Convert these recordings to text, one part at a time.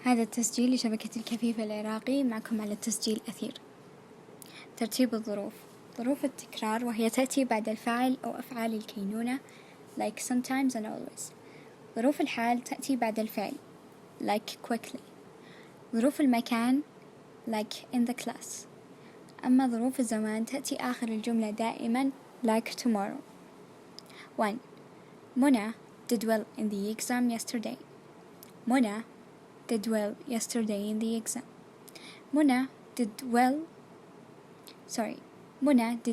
هذا التسجيل لشبكة الكفيف العراقي. معكم على التسجيل اثير. ترتيب الظروف: ظروف التكرار، وهي تأتي بعد الفاعل أو أفعال الكينونة like sometimes and always. ظروف الحال تأتي بعد الفعل like quickly. ظروف المكان like in the class. أما ظروف الزمان تأتي آخر الجملة دائما like tomorrow. 1. Mona did well in the exam yesterday. Mona did well yesterday in the exam. Mona did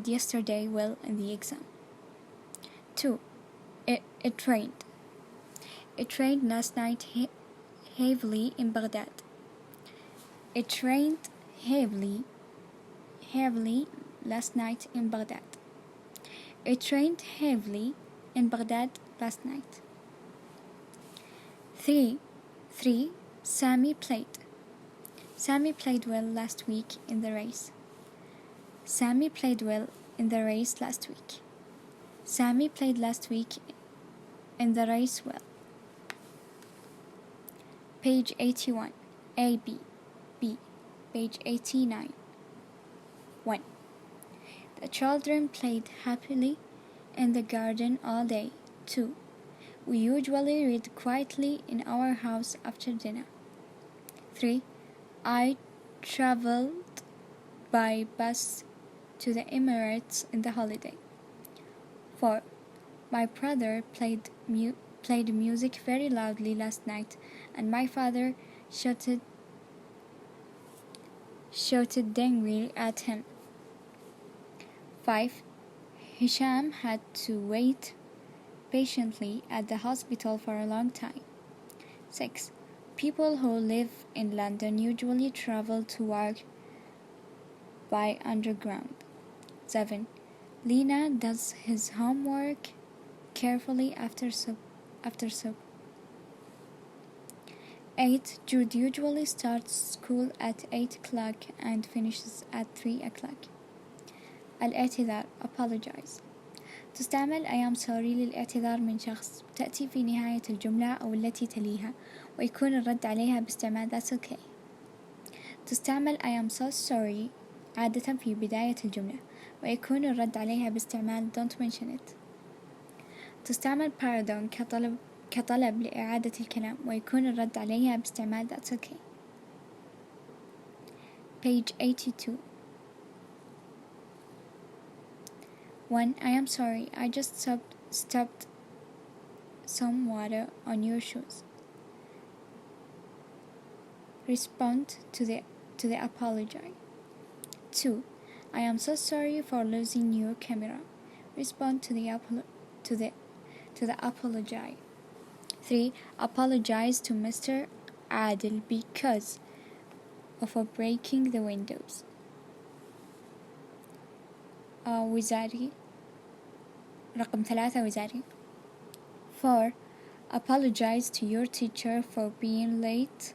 yesterday well in the exam. 2. It rained. It rained last night heavily in Baghdad. It rained heavily last night in Baghdad. It rained heavily in Baghdad last night. 3. Sammy played well last week in the race. Sammy played well in the race last week. Sammy played last week in the race well. Page 81. A, B. B. Page 89. 1. The children played happily in the garden all day. 2. We usually read quietly in our house after dinner. 3. I traveled by bus to the Emirates in the holiday. 4. My brother played music very loudly last night, and my father shouted angrily at him. 5. Hisham had to wait patiently at the hospital for a long time. 6. People who live in London usually travel to work by underground. 7. Lena does his homework carefully after soup. 8. Jude usually starts school at 8 o'clock and finishes at 3 o'clock. الاعتذار apologize. تستعمل I am sorry للاعتذار من شخص، تأتي في نهاية الجملة أو التي تليها، ويكون الرد عليها باستعمال that's okay. تستعمل I am so sorry عادة في بداية الجملة، ويكون الرد عليها باستعمال don't mention it. تستعمل pardon كطلب لإعادة الكلام، ويكون الرد عليها باستعمال that's okay. Page 82. 1. I am sorry, I just stopped some water on your shoes. Respond to the apology. 2. I am so sorry for losing your camera. Respond to the apology. 3. Apologize to Mr. Adil because of breaking the windows. وزاري. رقم 3 وزاري. 4. Apologize to your teacher for being late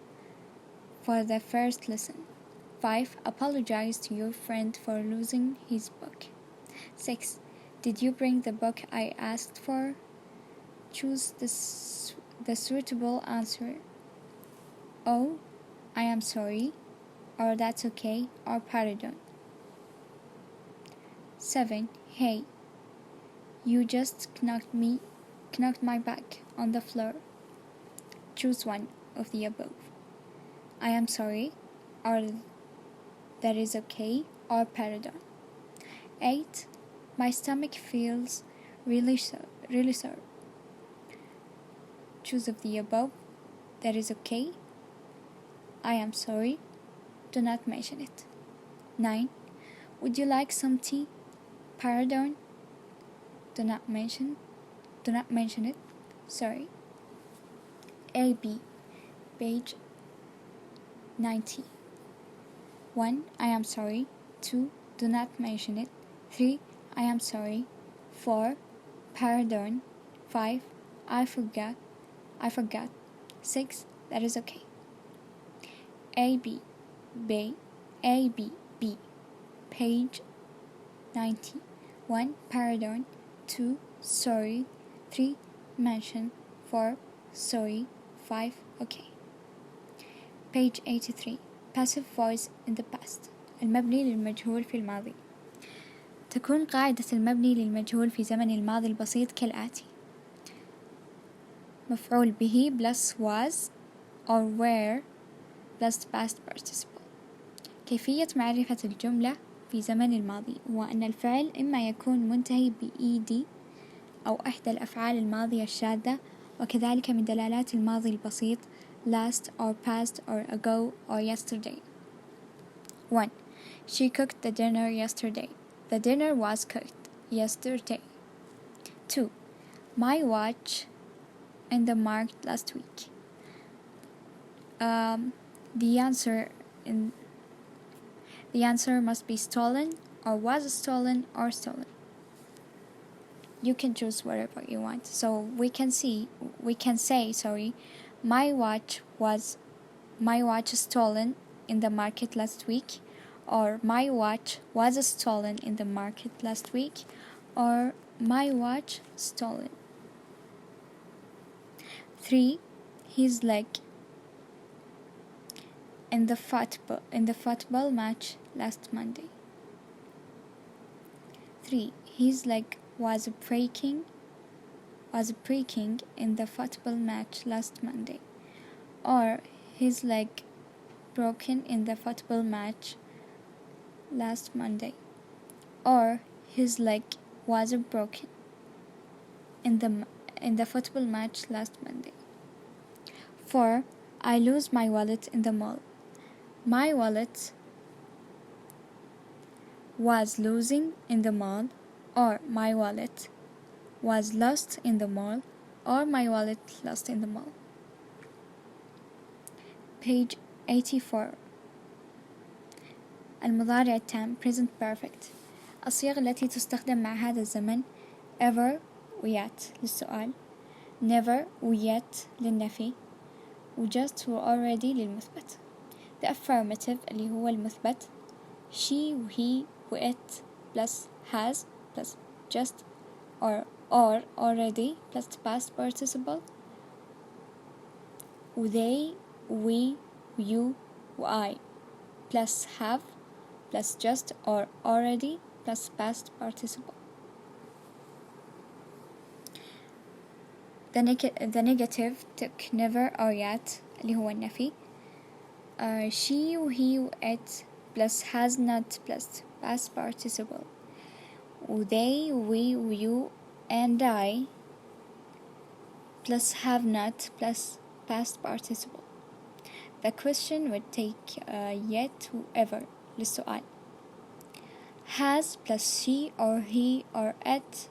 for the first lesson. 5. Apologize to your friend for losing his book. 6. Did you bring the book I asked for? Choose the suitable answer. Oh, I am sorry, or that's okay, or pardon. 7. Hey, you just knocked my back on the floor. Choose one of the above. I am sorry, or that is okay, or pardon. 8. My stomach feels really sore. Choose of the above. That is okay. I am sorry. Do not mention it. 9. Would you like some tea? Pardon. Do not mention it. Sorry. A, B. Page 90. 1. I am sorry. 2. Do not mention it. 3. I am sorry. 4. Pardon. 5. I forgot. 6. That is okay. A, B. Page 90. 1. Pardon. 2. Sorry. 3. Mention. 4. Sorry. 5. Okay. page 83 passive voice in the past. المبني للمجهول في الماضي. تكون قاعدة المبني للمجهول في زمن الماضي البسيط كالآتي: مفعول به plus was or were plus past participle. كيفية معرفة الجملة في زمن الماضي هو أن الفعل إما يكون منتهي ب ed أو إحدى الأفعال الماضية الشاذة، وكذلك من دلالات الماضي البسيط last or past or ago or yesterday. 1. She cooked the dinner yesterday. The dinner was cooked yesterday. 2. My watch in the market last week. The answer must be stolen or was stolen or stolen. You can choose whatever you want. So we can say my watch stolen in the market last week, or my watch was stolen in the market last week, or my watch stolen. 3. His leg in the football match last Monday. 3. His leg was breaking in the football match last Monday, or his leg broken in the football match last Monday, or his leg was broken in the football match last Monday. 4. I lose my wallet in the mall. My wallet was losing in the mall, or my wallet was lost in the mall, or my wallet lost in the mall. Page 84. المضارع التام present perfect. الصيغ التي تستخدم مع هذا الزمن: ever ويات للسؤال، never ويet للنفي، وجust وalready للمثبت. The affirmative اللي هو المثبت: she وhe وit plus has plus just or already plus past participle، they we you I plus have plus just or already plus past participle. The negative took never or yet اللي هو النفي. She وhe وit plus has not plus past participle، they we you and I plus have not plus past participle. The question would take yet whoever للسؤال: has plus she or he or it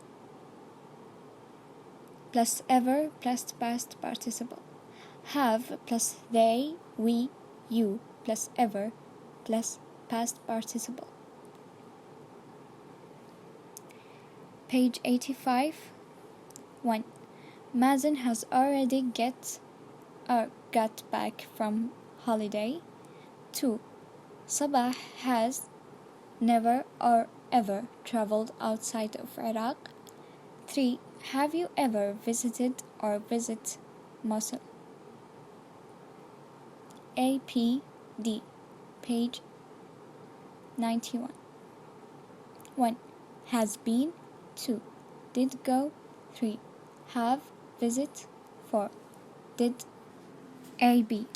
plus ever plus past participle. Have plus they we you plus ever plus past participle. Page 85. 1. Mazen has already got back from holiday. 2. Sabah has never or ever traveled outside of Iraq. 3. Have you ever visited or visit Mosul? APD, page 91. 1. Has been. 2. Did go. 3. Have, visit. 4. Did. AB.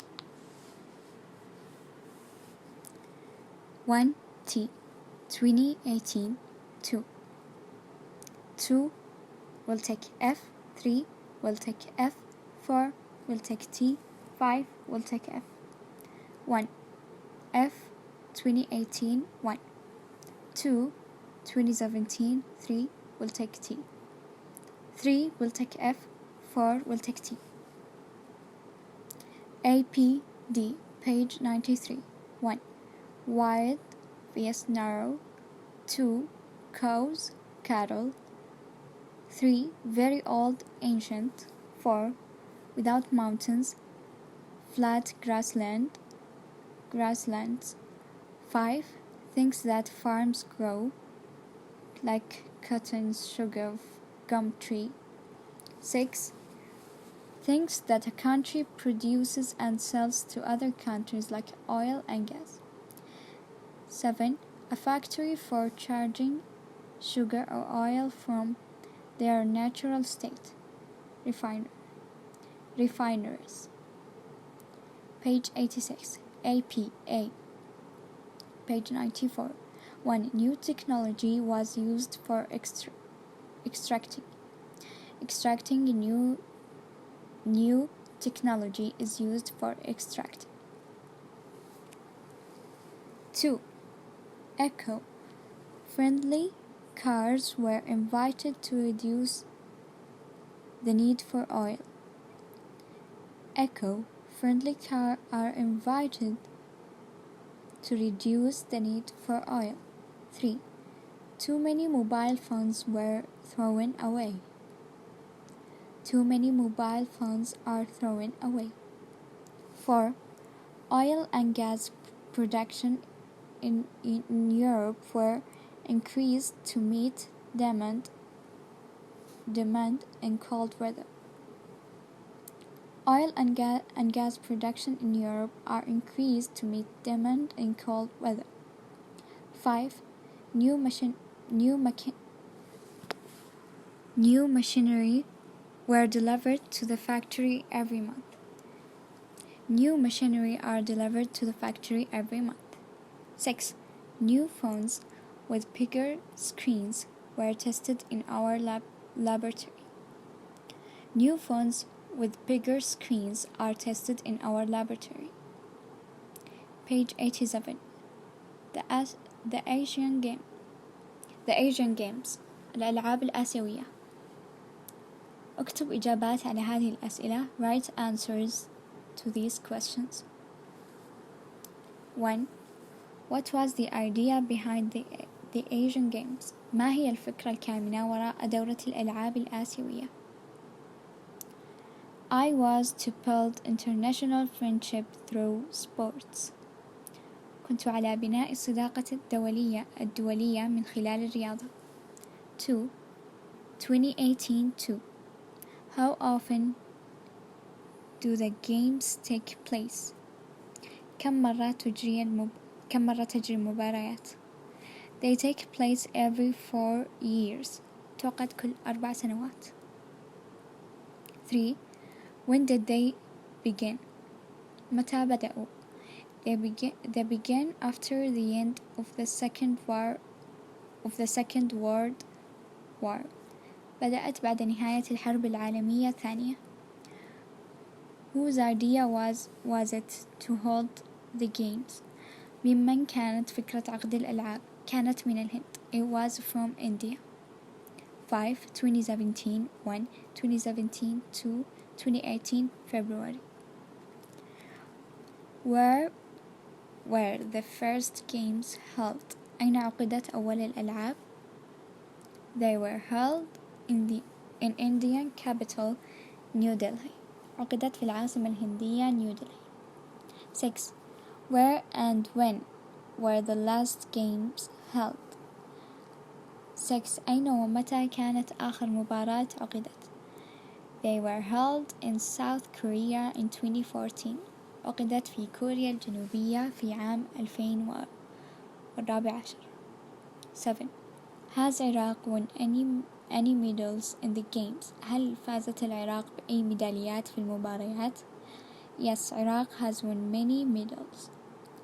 1. T. 2018. 2. 2 will take F. 3 will take F. 4 will take T. 5 will take F. 1. F 2018. 1. 2 2017. 3 will take T. 3 will take F. 4 will take T. APD, page 93. 1. Wide vs narrow. 2. Cows, cattle. 3. Very old, ancient. 4. Without mountains, flat grasslands. 5. Things that farms grow, like cotton, sugar, gum tree. 6. things that a country produces and sells to other countries like oil and gas. 7. A factory for charging sugar or oil from their natural state. Refineries. Page 86. A. Page 94. 1. New technology was used for extracting. New technology is used for extracting. 2. Eco-friendly cars were invited to reduce the need for oil. Eco-friendly cars are invited to reduce the need for oil. 3. Too many mobile phones were thrown away. Too many mobile phones are thrown away. 4. Oil and gas production in Europe were increased to meet demand in cold weather. Oil and gas production in Europe are increased to meet demand in cold weather. 5. New machinery were delivered to the factory every month. New machinery are delivered to the factory every month. 6. New phones with bigger screens were tested in our laboratory. New phones with bigger screens are tested in our laboratory. Page 87. The Asian Games. الألعاب الآسيوية. اكتب إجابات على هذه الأسئلة. Write answers to these questions. 1. What was the idea behind the Asian Games? ما هي الفكرة الكامنة وراء دورة الألعاب الآسيوية؟ I was to build international friendship through sports. كنت على بناء الصداقة الدولية من خلال الرياضة. 2. 2018. How often do the games take place? كم مرة تجري المباريات؟ They take place every 4 years. تعقد كل 4 سنوات. 3. When did they begin? متى بدأوا؟ They began after the end of the Second World War. بدأت بعد نهاية الحرب العالمية الثانية. Whose idea was it to hold the games? ممن كانت فكرة عقد الألعاب؟ كانت من الهند. It was from India. 5. 2017. 1. 2017. 2. 2018 February. Where were the first games held? أين عقدت أول الألعاب؟ They were held in Indian capital New Delhi. عقدت في العاصمة الهندية نيو دلهي. 6. Where and when were the last games held? 6. أين ومتى كانت آخر مباراة عقدت؟ They were held in South Korea in 2014. عقدت في كوريا الجنوبية في عام 2014. 7. Has Iraq won any medals in the games? هل فازت العراق بأي ميداليات في المباريات؟ Yes, Iraq has won many medals.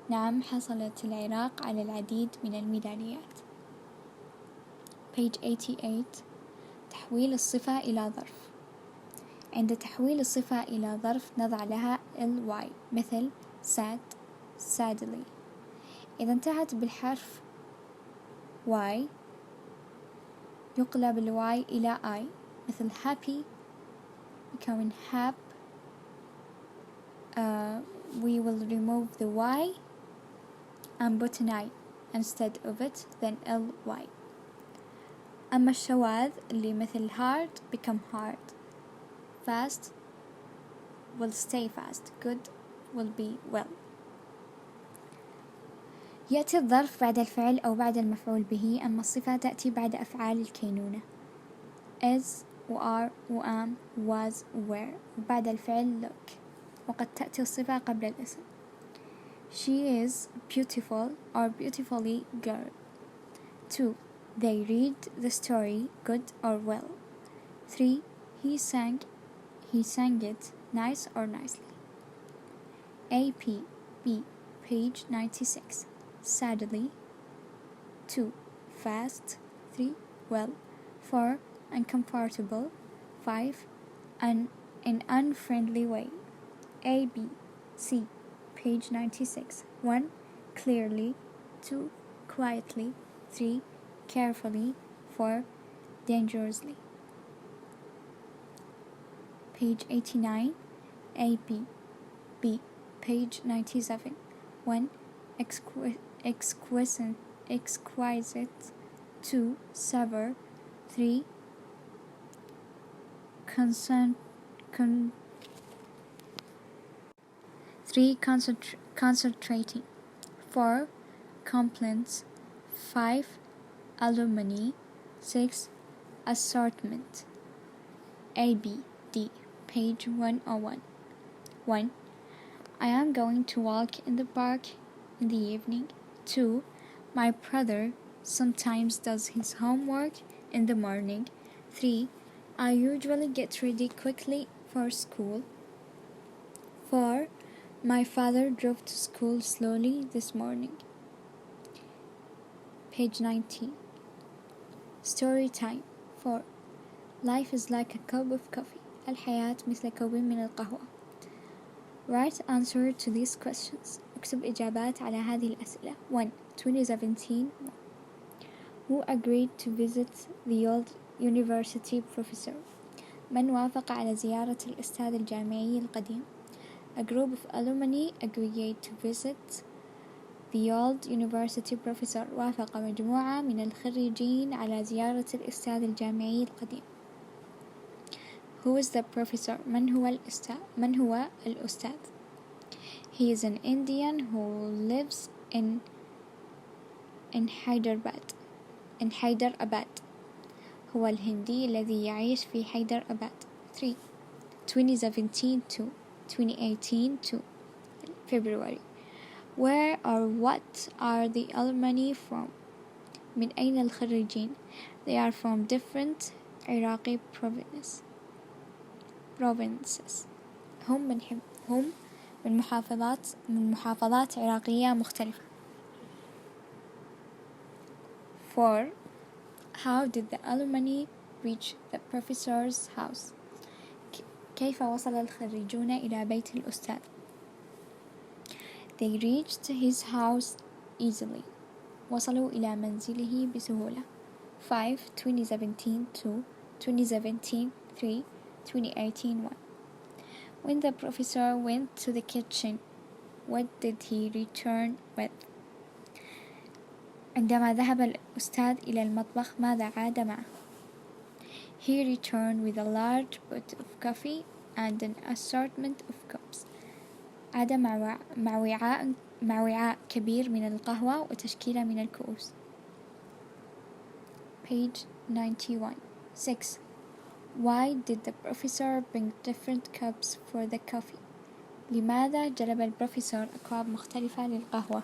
نعم، حصلت العراق على العديد من الميداليات. Page 88. تحويل الصفة إلى ظرف. عند تحويل الصفة إلى ظرف نضع لها ly مثل sad, sadly. إذا انتهت بالحرف y يقلب y إلى I مثل happy يكون hap. We will remove the y and put an I instead of it, then ly. أما الشواذ اللي مثل hard become hard. Fast will stay fast. Good will be well. يأتي الظرف بعد الفعل أو بعد المفعول به، أما الصفة تأتي بعد أفعال الكينونة. is, وare وam was were، وبعد الفعل look، وقد تأتي الصفة قبل الاسم. She is beautiful or beautifully girl. 2. They read the story good or well. 3. He sang it nice or nicely. B. Page 96. Sadly. 2. Fast. 3. Well. 4. Uncomfortable. 5. In unfriendly way. B. C. Page 96. 1. Clearly. 2. Quietly. 3. Carefully. 4. Dangerously. Page 89. B. Page 97. 1. Exquisite. 2. Severe. 3. Concentrating. 4. Complaints. 5. Alumni. 6. Assortment. D. Page 101. 1. I am going to walk in the park in the evening. 2. My brother sometimes does his homework in the morning. 3. I usually get ready quickly for school. 4. My father drove to school slowly this morning. Page 90. Story time. 4. Life is like a cup of coffee. الحياة مثل كوب من القهوة. Write answer to these questions. اكتب إجابات على هذه الأسئلة. 1. 2017. Who agreed to visit the old university professor? من وافق على زيارة الأستاذ الجامعي القديم؟ A group of alumni agreed to visit the old university professor. وافق مجموعة من الخريجين على زيارة الأستاذ الجامعي القديم. Who is the professor? من هو الأستاذ؟ He is an Indian who lives in حيدر أباد. هو الهندي الذي يعيش في حيدر أباد. 3. 2017 to 2018 to February. Where or what are the alumni from? من أين الخريجين؟ They are from different Iraqi provinces. هم من محافظات عراقية مختلفة. 4. How did the alumni reach the professor's house? كيف وصل الخريجون إلى بيت الأستاذ؟ They reached his house easily. وصلوا إلى منزله بسهولة. 5. 2017 2 2017 3 2018 1. When the professor went to the kitchen, what did he return with? عندما ذهب الأستاذ إلى المطبخ ماذا عاد معه؟ He returned with a large pot of coffee and an assortment of cups. عاد مع وعاء كبير من القهوة وتشكيلة من الكؤوس. Page 91. 6. Why did the professor bring different cups for the coffee? لماذا جلب البروفيسور أكواب مختلفة للقهوة؟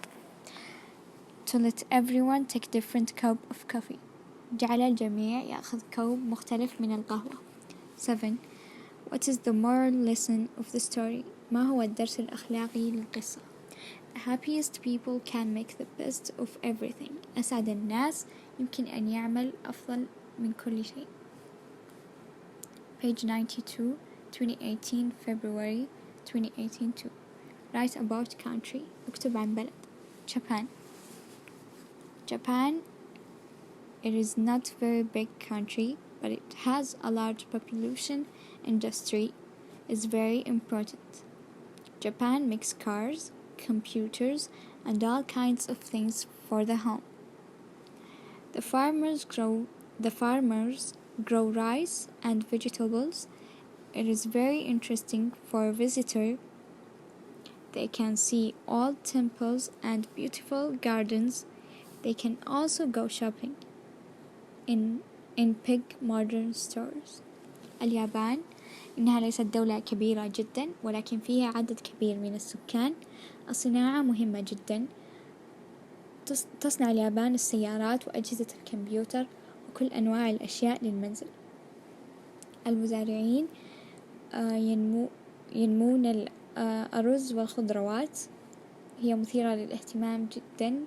To let everyone take different cup of coffee. جعل الجميع يأخذ كوب مختلف من القهوة. 7. What is the moral lesson of the story? ما هو الدرس الأخلاقي للقصة؟ The happiest people can make the best of everything. أسعد الناس يمكن أن يعمل أفضل من كل شيء. Page 92. 2018 February 2018 2. Write about country. اكتب عن بلد. Japan. It is not very big country, but it has a large population. Industry is very important. Japan makes cars, computers, and all kinds of things for the home. The farmers grow rice and vegetables. It is very interesting for a visitor. They can see old temples and beautiful gardens. They can also go shopping in big modern stores. اليابان إنها ليست دولة كبيرة جدا، ولكن فيها عدد كبير من السكان. الصناعة مهمة جدا، تصنع اليابان السيارات وأجهزة الكمبيوتر وكل أنواع الأشياء للمنزل. المزارعين ينمون الأرز والخضروات. هي مثيرة للاهتمام جدا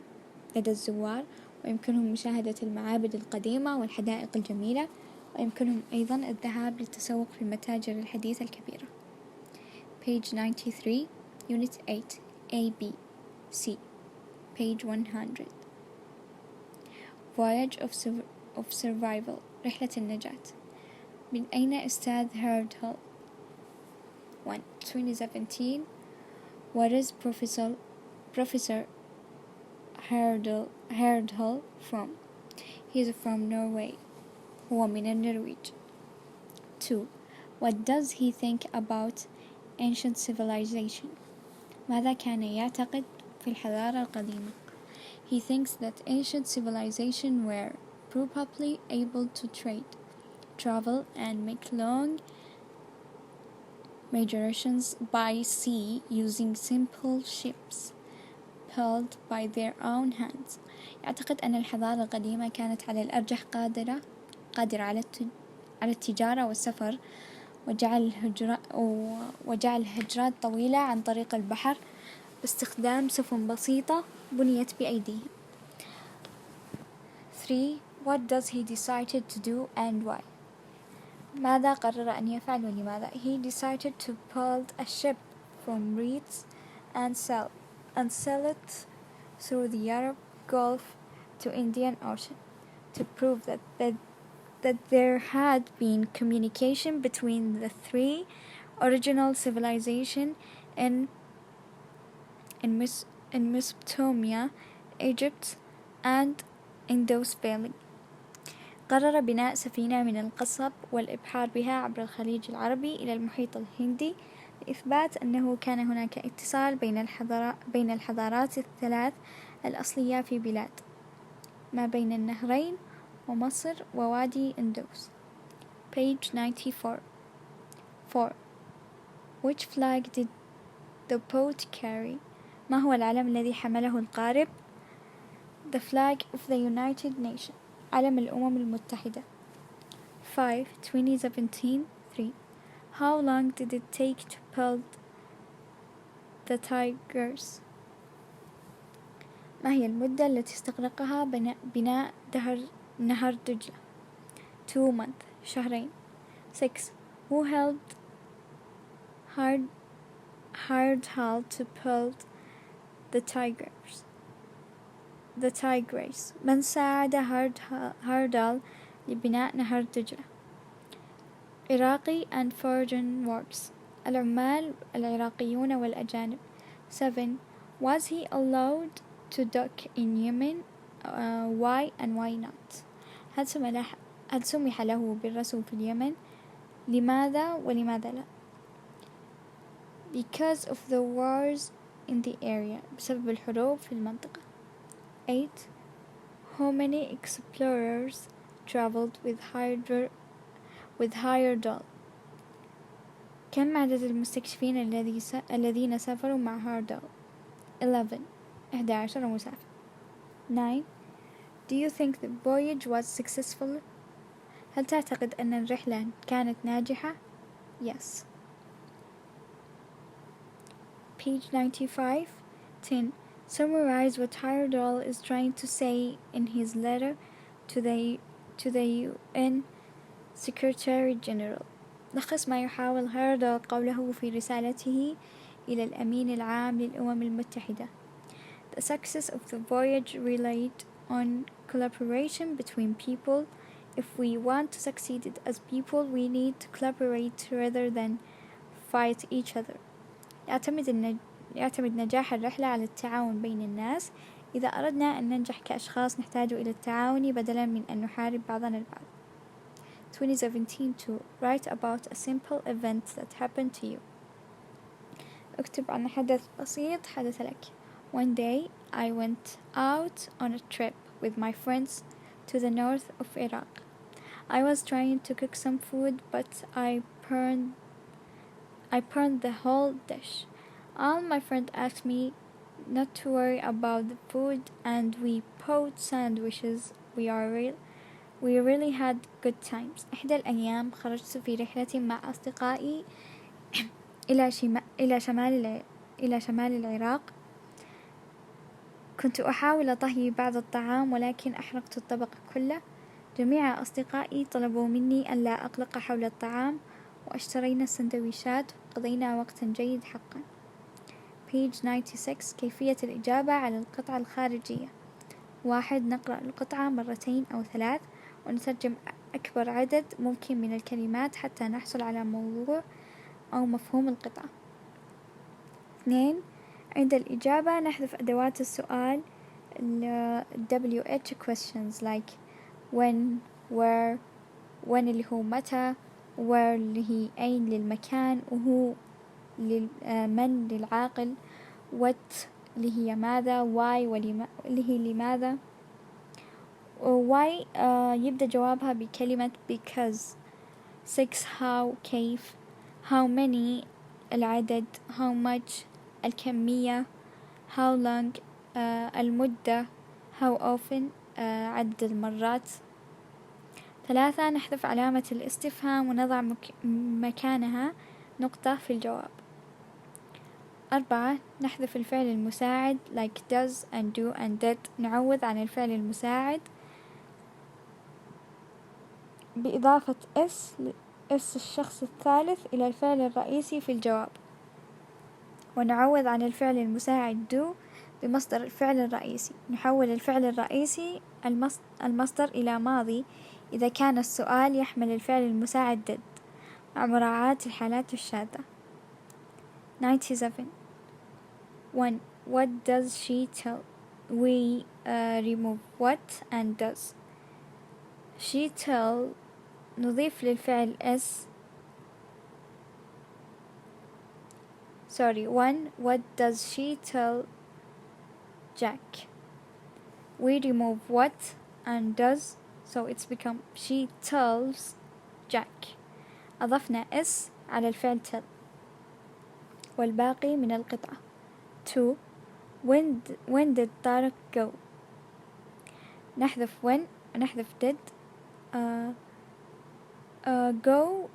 لدى الزوار، ويمكنهم مشاهدة المعابد القديمة والحدائق الجميلة، ويمكنهم أيضا الذهاب للتسوق في المتاجر الحديثة الكبيرة. page 93 unit 8 A B C page 100 voyage of survival رحلة النجاة. من أين أستاذ هيردل؟ 1 2017 What is Professor Herdal from? He is from Norway. هو من النرويج. 2 What does he think about ancient civilization? ماذا كان يعتقد في الحضارة القديمة؟ He thinks that ancient civilization were probably able to travel and make long migrations by sea using simple ships pulled by their own hands. يعتقد أن الحضارة القديمة كانت على الأرجح قادرة على التجارة والسفر، وجعل هجرات طويلة عن طريق البحر باستخدام سفن بسيطة بنيت بأيديهم. 3 What does he decided to do and why? ماذا قرر أن يفعل ولماذا؟ He decided to build a ship from reeds and sell it through the Arab Gulf to Indian Ocean to prove that there had been communication between the three original civilizations in Mesopotamia, Egypt and Indus Valley. قرر بناء سفينة من القصب والإبحار بها عبر الخليج العربي إلى المحيط الهندي لإثبات أنه كان هناك اتصال بين الحضارات الثلاث الأصلية في بلاد ما بين النهرين ومصر ووادي إندوس. page 94 4 Which flag did the boat carry? ما هو العلم الذي حمله القارب؟ The flag of the United Nations علم الأمم المتحدة. 5 2017 3 How long did it take to build the Tigers? ما هي المدة التي استغرقها بناء نهر دجلة؟ 2 months شهرين. 6 Who hired Hal to build the Tigers? من ساعد هاردال لبناء نهر دجلة؟ Iraqi and foreign works العمال العراقيون والأجانب. 7 Was he allowed to dock in Yemen? Why and why not? هل سمح له بالرسو في اليمن؟ لماذا ولماذا لا؟ Because of the wars in the area بسبب الحروب في المنطقة. 8 How many explorers traveled with Heyerdahl? كم عدد المستكشفين الذين سافروا مع هاردال؟ 11 مسافر. 9 Do you think the voyage was successful? هل تعتقد أن الرحلة كانت ناجحة؟ Yes. page 95 10 Summarize what Heyerdahl is trying to say in his letter to the UN Secretary General. لخص ما يحاول هيردال قوله في رسالته إلى الأمين العام للأمم المتحدة. The success of the voyage relied on collaboration between people. If we want to succeed as people, we need to collaborate rather than fight each other. يعتمد نجاح الرحلة على التعاون بين الناس. إذا أردنا أن ننجح كأشخاص نحتاج إلى التعاون بدلا من أن نحارب بعضنا البعض. 2017 to write about a simple event that happened to you. اكتب عن حدث بسيط حدث لك. One day I went out on a trip with my friends to the north of Iraq. I was trying to cook some food, but I burned the whole dish. All my friends asked me not to worry about the food, and we bought sandwiches. We really had good times. إحدى الأيام خرجت في رحلة مع أصدقائي إلى شمال العراق. كنت أحاول طهي بعض الطعام، ولكن أحرقت الطبق كله. جميع أصدقائي طلبوا مني ألا أقلق حول الطعام، واشترينا السندويشات وقضينا وقتا جيد حقا. page 96. كيفية الإجابة على القطعة الخارجية. 1. نقرأ القطعة مرتين أو 3 ونترجم أكبر عدد ممكن من الكلمات حتى نحصل على موضوع أو مفهوم القطعة. 2. عند الإجابة نحذف أدوات السؤال WH questions like when, where. when اللي هو متى، where اللي هي أين للمكان، وهو من للعاقل، what اللي هي ماذا، why اللي هي لماذا. why يبدأ جوابها بكلمة because. 6. how كيف. how many العدد. how much الكمية. how long المدة. how often عدد المرات. 3. نحذف علامة الاستفهام ونضع مكانها نقطة في الجواب. 4. نحذف الفعل المساعد like does and do and did. نعوض عن الفعل المساعد بإضافة اس الشخص الثالث إلى الفعل الرئيسي في الجواب، ونعوض عن الفعل المساعد do بمصدر الفعل الرئيسي. نحول الفعل الرئيسي المصدر إلى ماضي إذا كان السؤال يحمل الفعل المساعد did، مع مراعاة الحالات الشاذة. 97. 1. What does she tell. We remove what and does. she tell نضيف للفعل s. 1. What does she tell Jack. We remove what and does, so it's become she tells Jack. أضفنا s على الفعل tell. والباقي من القطعة. 2. When did طارق go. نحذف when ونحذف did. go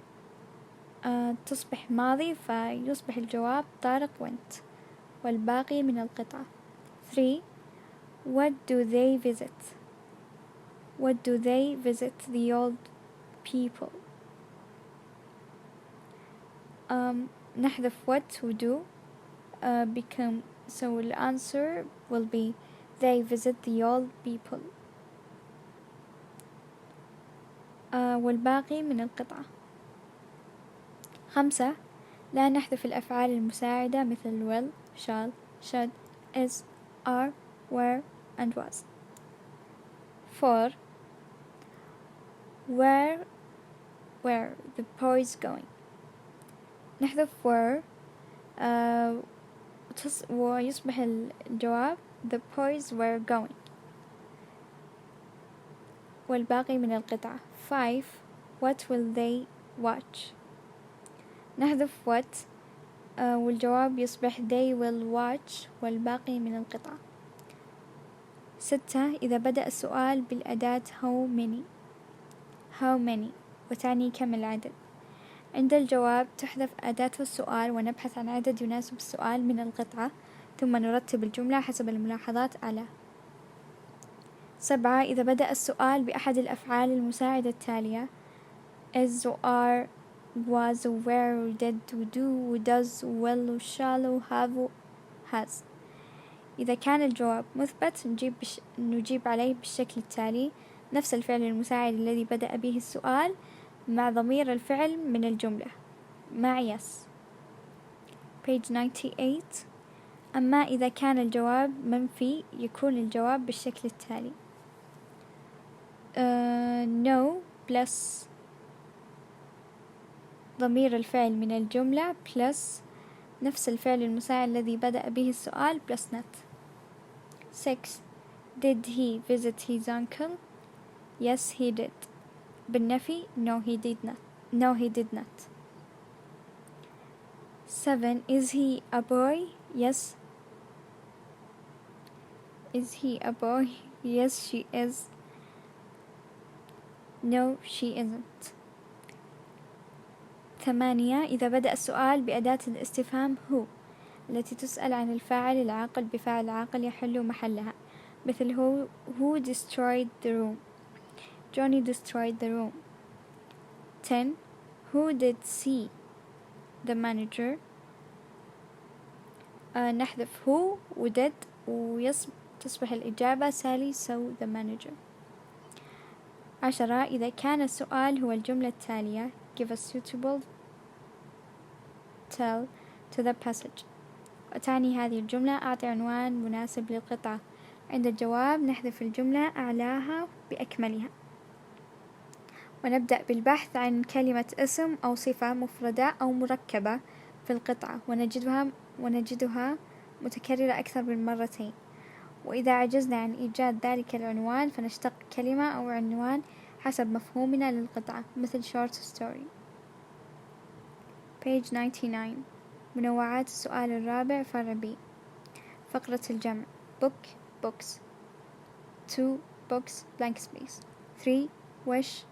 تصبح ماضي، فيصبح الجواب طارق went، والباقي من القطعة. 3. What do they visit. What do they visit the old people. نحذف what و do become, so the answer will be they visit the old people. والباقي من القطعة. 5. لا نحذف الأفعال المساعدة مثل will, shall, should, is, are, were and was. 4. Where the boys going. نحذف were ويصبح الجواب the boys were going، والباقي من القطعة. 5. What will they watch. نحذف what والجواب يصبح they will watch، والباقي من القطعة. 6. إذا بدأ السؤال بالأداة how many وتعني كم العدد، عند الجواب تحذف أداة السؤال ونبحث عن عدد يناسب السؤال من القطعة، ثم نرتب الجملة حسب الملاحظات أعلى. 7. إذا بدأ السؤال بأحد الأفعال المساعدة التالية is و are was و were و did و do و does و will و shall و have و has. إذا كان الجواب مثبت نجيب عليه بالشكل التالي: نفس الفعل المساعد الذي بدأ به السؤال مع ضمير الفعل من الجملة مع yes. page 98. أما إذا كان الجواب منفي يكون الجواب بالشكل التالي: no plus ضمير الفعل من الجملة plus نفس الفعل المساعد الذي بدأ به السؤال plus not. 6. Did he visit his uncle. Yes he did. بالنفي no he did not. No he did not. 7. Is he a boy? Yes. Is he a boy? Yes she is. No she isn't. 8. إذا بدأ السؤال بأداة الاستفهام who التي تسأل عن الفاعل العاقل بفاعل عاقل يحل محلها، مثل who destroyed the room. Johnny destroyed the room. 10. Who did see the manager. نحذف who و did تصبح الإجابة Sally saw the manager. 10. إذا كان السؤال هو الجملة التالية give a suitable tell to the passage. وتعني هذه الجملة أعطي عنوان مناسب للقطعة. عند الجواب نحذف الجملة أعلاها بأكملها، ونبدأ بالبحث عن كلمة اسم أو صفة مفردة أو مركبة في القطعة ونجدها متكررة أكثر من مرتين. وإذا عجزنا عن إيجاد ذلك العنوان فنشتق كلمة أو عنوان حسب مفهومنا للقطعة، مثل short story. page 99. منوعات السؤال الرابع فرع B. فقرة الجمع book books. 2 books blank space. 3 wish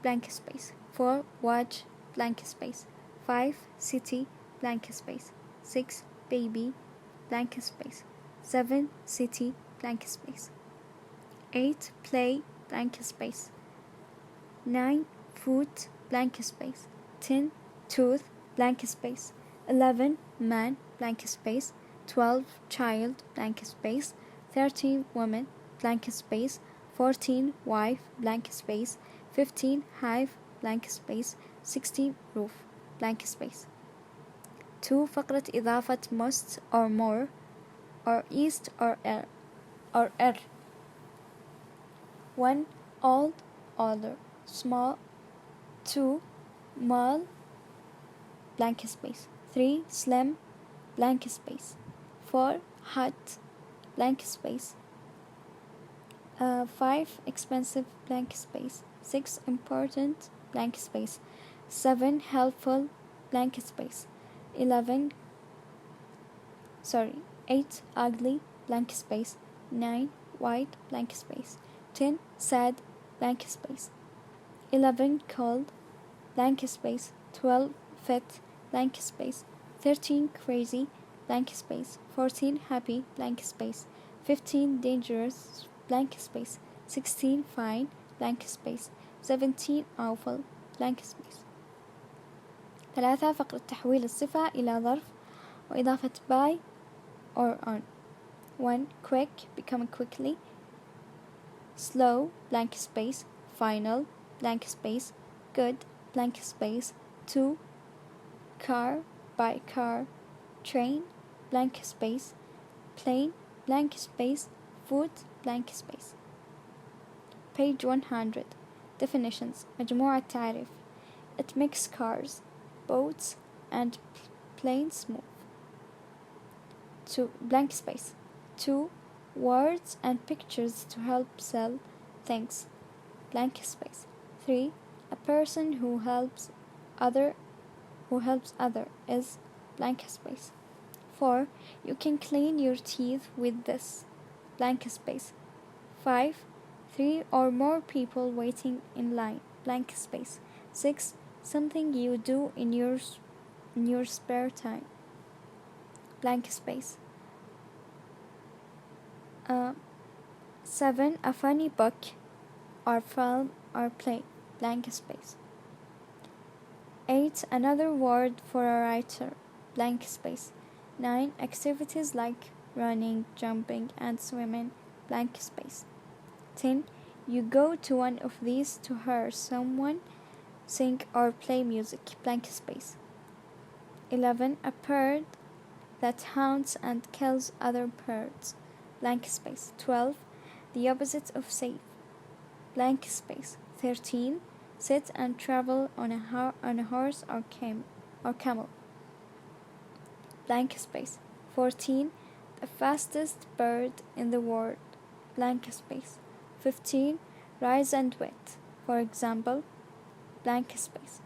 blank space. 4 watch blank space. 5 city blank space. 6 baby blank space. 7 city blank space. 8 play blank space. 9 foot blank space. 10 tooth blank space. 11 man blank space. 12 child blank space. 13 woman blank space. 14 wife blank space. 15 hive blank space. 16 roof blank space. 2 فقرة إضافة must or more or east or er. 1 old older small. 2 mall blank space. 3 slim blank space. 4 hot blank space. 5 expensive blank space. 6 important blank space. 7 helpful blank space. 8 ugly blank space. 9 white blank space. 10 sad blank space. 11 cold blank space. 12 fit blank space. 13 crazy blank space. 14 happy blank space. 15 dangerous blank space. 16 fine blank space. 17 awful blank space. 3 فقرة تحويل الصفة إلى ظرف وإضافة by or on. 1 quick become quickly. Slow blank space. Final blank space. Good blank space. 2 car by car. Train blank space. Plane blank space. Food blank space. page 100. definitions. مجموعة تعريف. It makes cars, boats and planes move. 2 blank space. 2 words and pictures to help sell things. Blank space. 3 a person who helps other is blank space. 4 you can clean your teeth with this. Blank space. 5 3 or more people waiting in line. Blank space. 6 something you do in your spare time. Blank space. 7 a funny book or film or play. Blank space. 8 another word for a writer. Blank space. 9 activities like running, jumping and swimming. Blank space. 10 you go to one of these to hear someone sing or play music. Blank space. 11 a bird that hunts and kills other birds. Blank space. 12 the opposite of safe. Blank space. 13 sit and travel on a horse or camel. Blank space. 14 the fastest bird in the world. Blank space. 15 rise and wet. For example, blank space.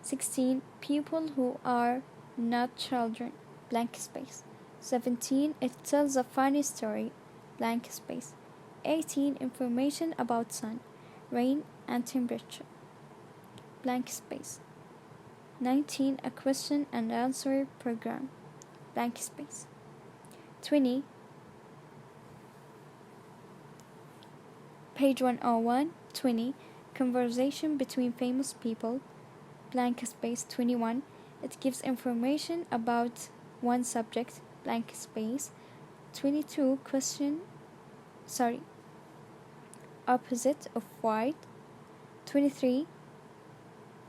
16. People who are not children, blank space. 17. It tells a funny story, blank space. 18. Information about sun, rain, and temperature, blank space. 19. A question and answer program, blank space. 20. Page 101. 20. Conversation between famous people, blank space. 21. It gives information about one subject, blank space. 22. Opposite of white. 23.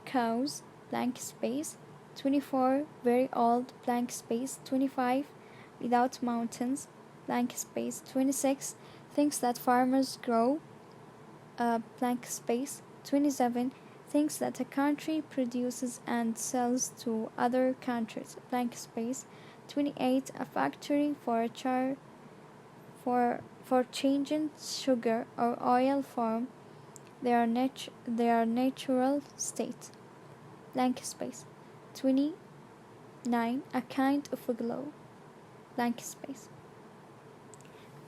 Cows, blank space. 24. Very old, blank space. 25. Without mountains, blank space. 26. Things that farmers grow, blank space. 27. Things that a country produces and sells to other countries, blank space. 28. A factory for changing sugar or oil from their natural state, blank space. 29. A kind of a glow, blank space.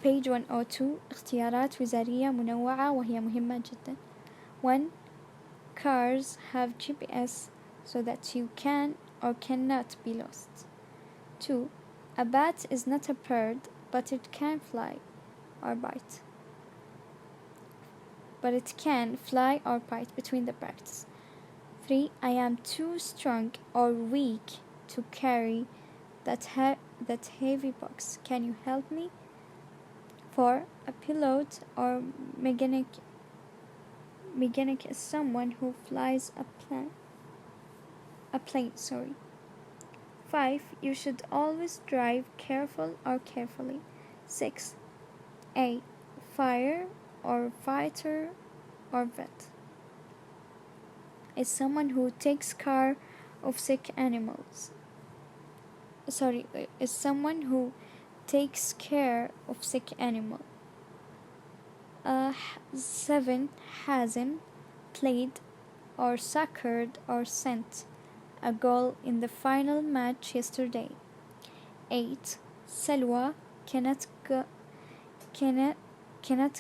Page 102. اختيارات وزارية منوعة وهي مهمة جدا. 1. Cars have GPS so that you can or cannot be lost. 2. A bat is not a bird, but it can fly or bite. Between the brackets. 3. I am too strong or weak to carry that heavy box. Can you help me? 4. A pilot or mechanic is someone who flies a plane. 5. You should always drive carefully. 6. A fire or fighter or vet is someone who takes care of sick animals. Is someone who takes care of sick animal. 7. Hazem played or soccered or sent a goal in the final match yesterday. 8. Salwa cannot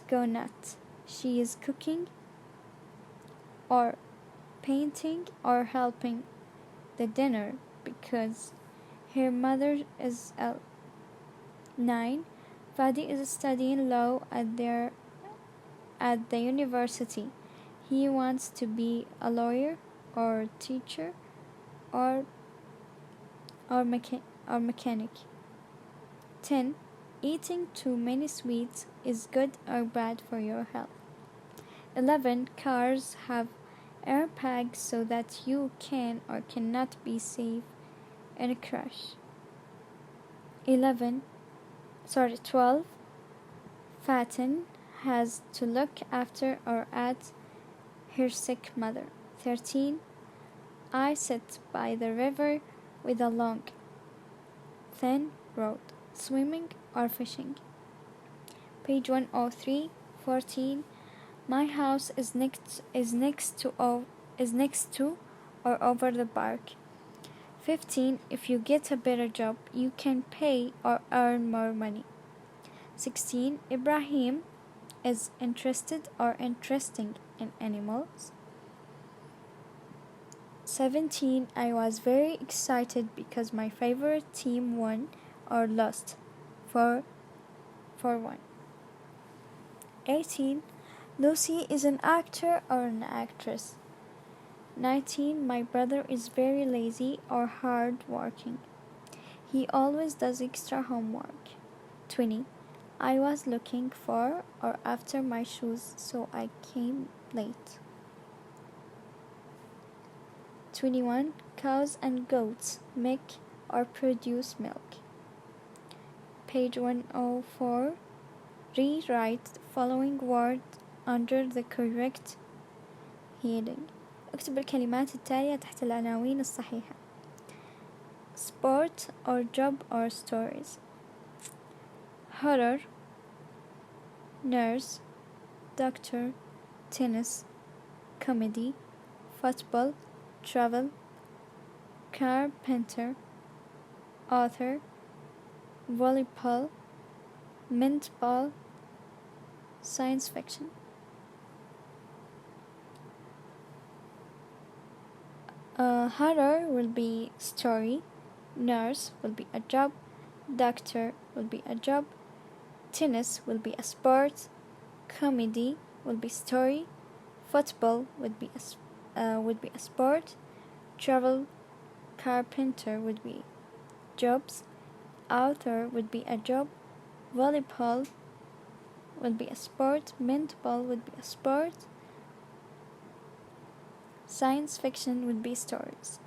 go nuts. She is cooking or painting or helping the dinner because her mother is ill. 9. Fadi is studying law at the university. He wants to be a lawyer or teacher or mechanic. 10. Eating too many sweets is good or bad for your health. 11. Cars have airbags so that you can or cannot be safe in a crash. 12. Fatin has to look after or at her sick mother. 13. I sit by the river with a long, thin road, swimming or fishing. Page 103. 14. My house is next to or over the park. 15. If you get a better job, you can pay or earn more money. 16. Ibrahim is interested or interesting in animals. 17. I was very excited because my favorite team won or lost 4-1. 18. Lucy is an actor or an actress. 19. My brother is very lazy or hard working. He always does extra homework. 20. I was looking for or after my shoes, so I came late. 21. Cows and goats make or produce milk. Page 104. Rewrite the following word under the correct heading. اكتب الكلمات التالية تحت العناوين الصحيحة. Sport or job or stories. Horror, nurse, doctor, tennis, comedy, football, travel, carpenter, author, volleyball, mentball, science fiction. Horror will be story, nurse will be a job, doctor will be a job, tennis will be a sport, comedy will be story, football would be a sport, travel, carpenter would be jobs, author would be a job, volleyball would be a sport, mentball would be a sport, science fiction would be stories.